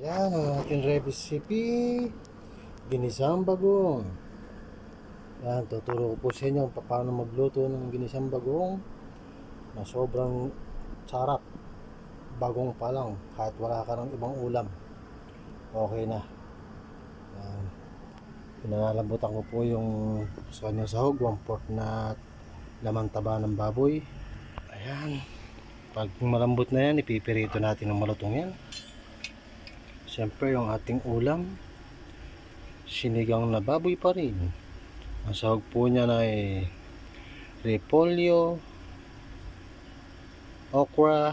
Ayan ang ating recipe, ginisang bagong. Yan, tuturo ko po sa inyo kung paano magluto ng ginisang bagong na sobrang sarap. Bagong pa lang, kahit wala ka ng ibang ulam, okay na. Yan, pinalalambutan ko po yung sa kanyang sahog, 1/4 na laman taba ng baboy. Ayan, pag malambot na yan, ipipirito natin ng malutong yan. Siyempre yung ating ulam, sinigang na baboy pa rin. Ang sahog po niya ay repolyo, okra,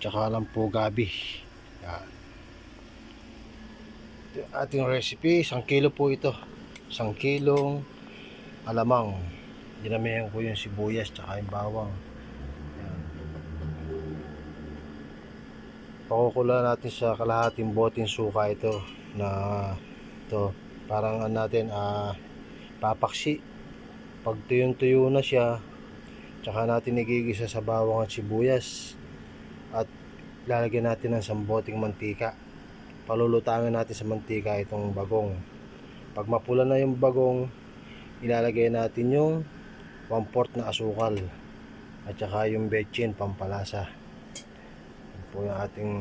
tsaka lang po gabi. Yan. Ating recipe, 1 kilo po ito. 1 kilong alamang. Dinamihan ko yung sibuyas tsaka yung bawang. Yan. Pakukula natin sa kalahating boteng suka ito na ito. Parang natin papaksi. Pag tuyong-tuyo na siya, tsaka natin igigisa sa bawang at sibuyas at lalagyan natin ng isang boteng mantika. Palulutangin natin sa mantika itong bagong. Pag mapula na yung bagong, ilalagay natin yung 1/4 na asukal at saka yung betchin pampalasa. Yan po yung ating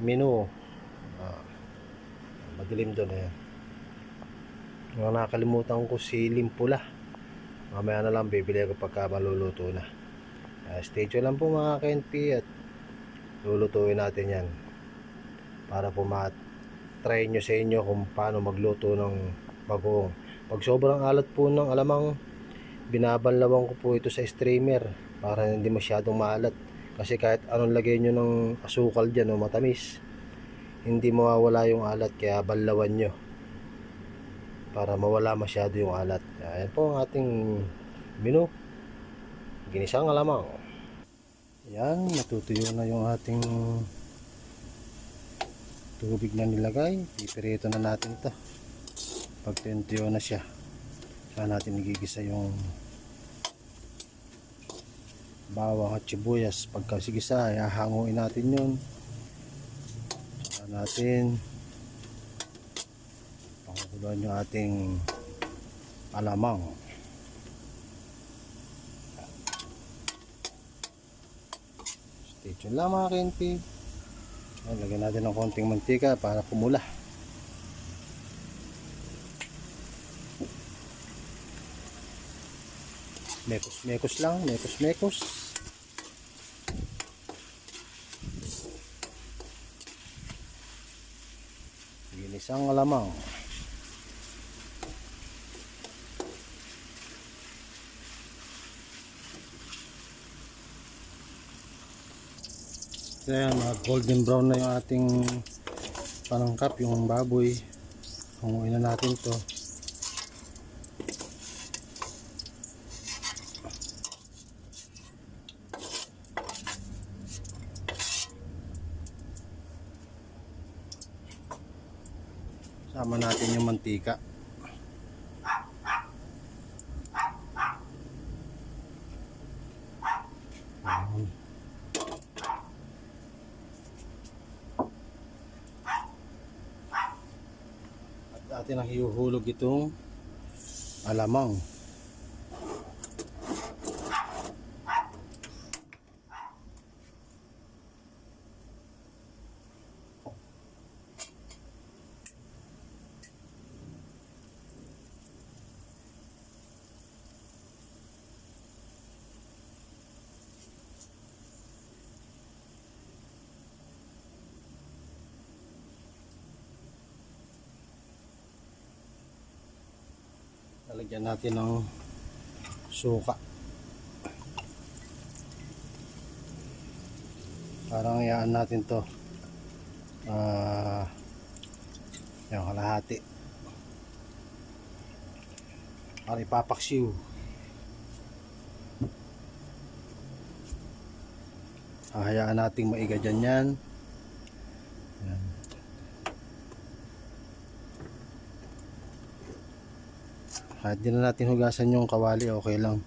menu. Madilim doon eh. Yung nakalimutan ko siling pula. Mamaya na lang bibili ko pagka maluluto na. Stay tuned lang po mga KNP at lulutuin natin yan para po try nyo sa inyo kung paano magluto ng bagong. Pag sobrang alat po ng alamang, binabanlawan ko po ito sa streamer para hindi masyadong maalat, kasi kahit anong lagay nyo ng asukal dyan o matamis, hindi mawawala yung alat, kaya banlawan nyo para mawala masyado yung alat. Ayan po ang ating menu, ginisang alamang. Yan, natutuyo na yung ating tubig na nilagay. Pipirito na natin to. Pag tuyo na siya, saka natin igigisa yung bawang at sibuyas. Pagka sigisa, hahanguin natin yun. Saka natin pakukuluan yung ating alamang. Stay tuned lang mga KNP. Lagyan natin ng konting mantika para pumula. Mekos lang, mekos. Ginisang alamang. Kaya golden brown na yung ating panangkap, yung baboy. Hanguin na natin to. Sama natin yung mantika. At atin ang hiuhulog itong alamang. Lalagyan natin ng suka. Parang hayaan natin to yung kalahati para ipapaksiw. Hahayaan nating maiga dyan yan. Yan. Kahit di na natin hugasan yung kawali, okay lang.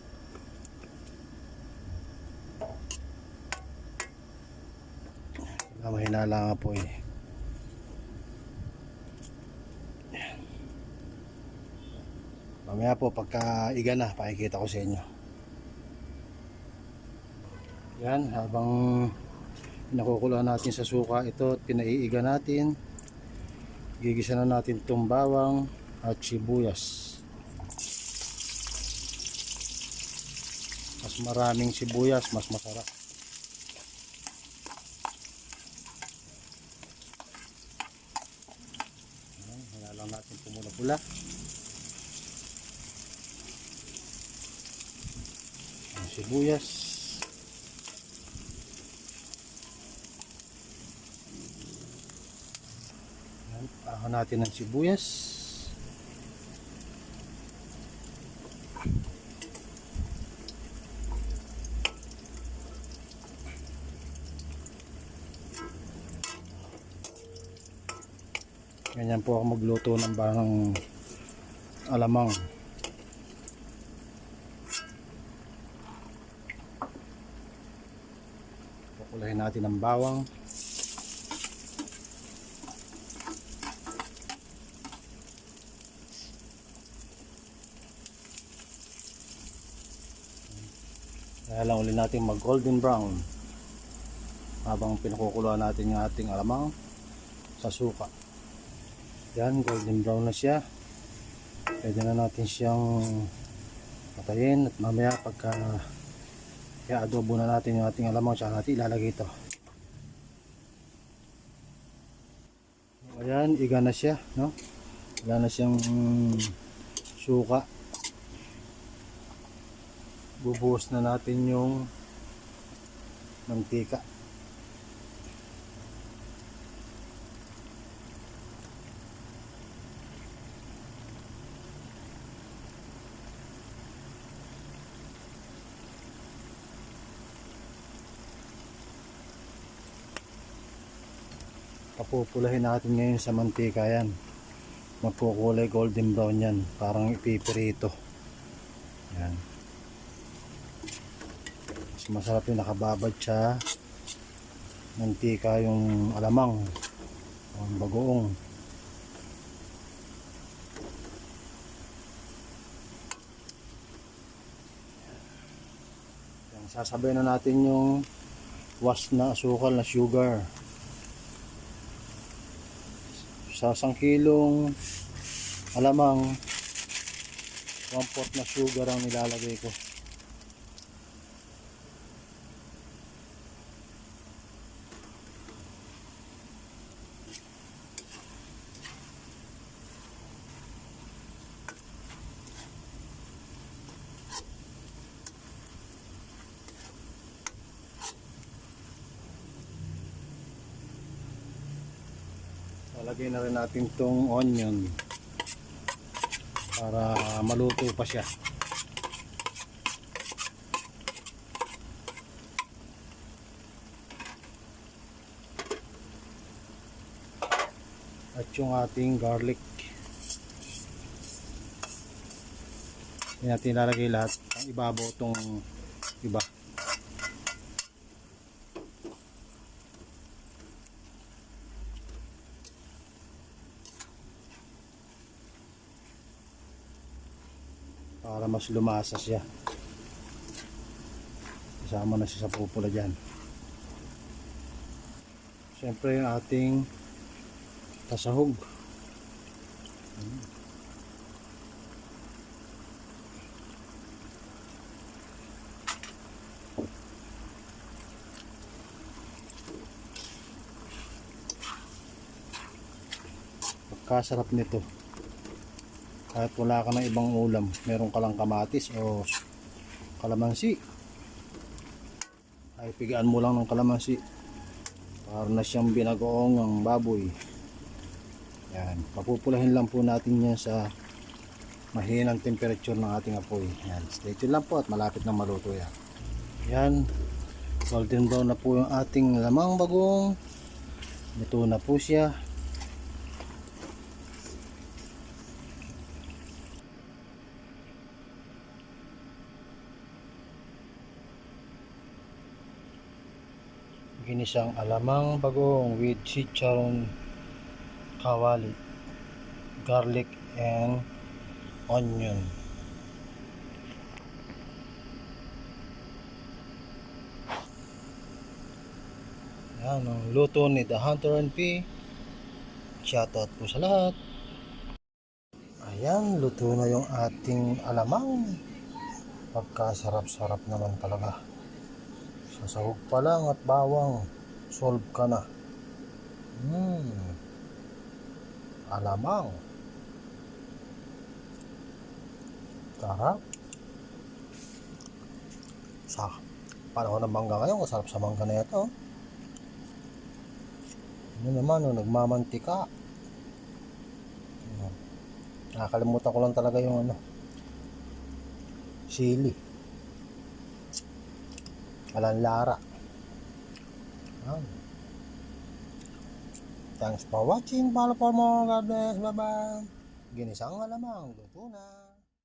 Mahina lang nga po eh. Mamaya po pagka iga na, pakikita ko sa inyo. Yan, habang nakukulaan natin sa suka ito at pinaiiga natin, gigisa na natin itong bawang at sibuyas. Mas maraming sibuyas, mas masarap. Kaya lang natin pumula-pula. Ang sibuyas. Aho natin ang sibuyas. Ganyan po ako magluto ng barang alamang. Pupulahin natin ang bawang. Kaya lang ulit natin mag golden brown habang pinakukuluan natin yung ating alamang sa suka. Yan, golden brown na siya. Pwede na natin siyang patayin at mamaya pagka i-adobo na natin yung ating alamang, tsaka natin ilalagay ito. Ayan, iga na siya, no? Wala na siyang suka. Bubuhos na natin yung mantika. Papupulahin natin ngayon sa mantika yan. Magkukulay golden brown yan. Parang ipipirito. Yan. Mas masarap yung nakababad sa mantika yung alamang. Ang bagoong. Yan. Sasabay na natin yung wash na asukal na sugar. Sa 1 kilong alamang, 1/4 na sugar ang nilalagay ko. Lalagay na rin natin tong onion para maluto pa siya. At yung ating garlic. Hindi natin ilalagay lahat. Ang ibabaw tong iba. Para mas lumasa siya. Kasama na siya sa pupula dyan. Siyempre yung ating tasahog. Pagkasarap nito. Kahit wala ka ng ibang ulam, meron ka lang kamatis o kalamansi, ay pigaan mo lang ng kalamansi para na siyang binagoong ang baboy. Yan, papupulahin lang po natin yan sa mahinang temperature ng ating apoy. Yan, stay tuned lang po at malapit na maluto yan. Yan, golden brown na po yung ating lamang bagong. Luto na po siya. Ginisang alamang bagong with chicharon, kawali, garlic and onion. Yan ang luto ni The Hunter and P. Shoutout po sa lahat. Ayan, luto na yung ating alamang. Pagkasarap-sarap naman talaga. Sasahog pa lang at bawang, solve ka na. Alamang. Sarap. Sa panahon ng mangga ngayon, kasarap sa mangga na ito. Ano naman, nagmamantika. Nakakalimutan ko lang talaga yung sili. Alanlara. Thanks for watching. Follow for more. God bless. Bye-bye. Ginisang alamang. Luto na.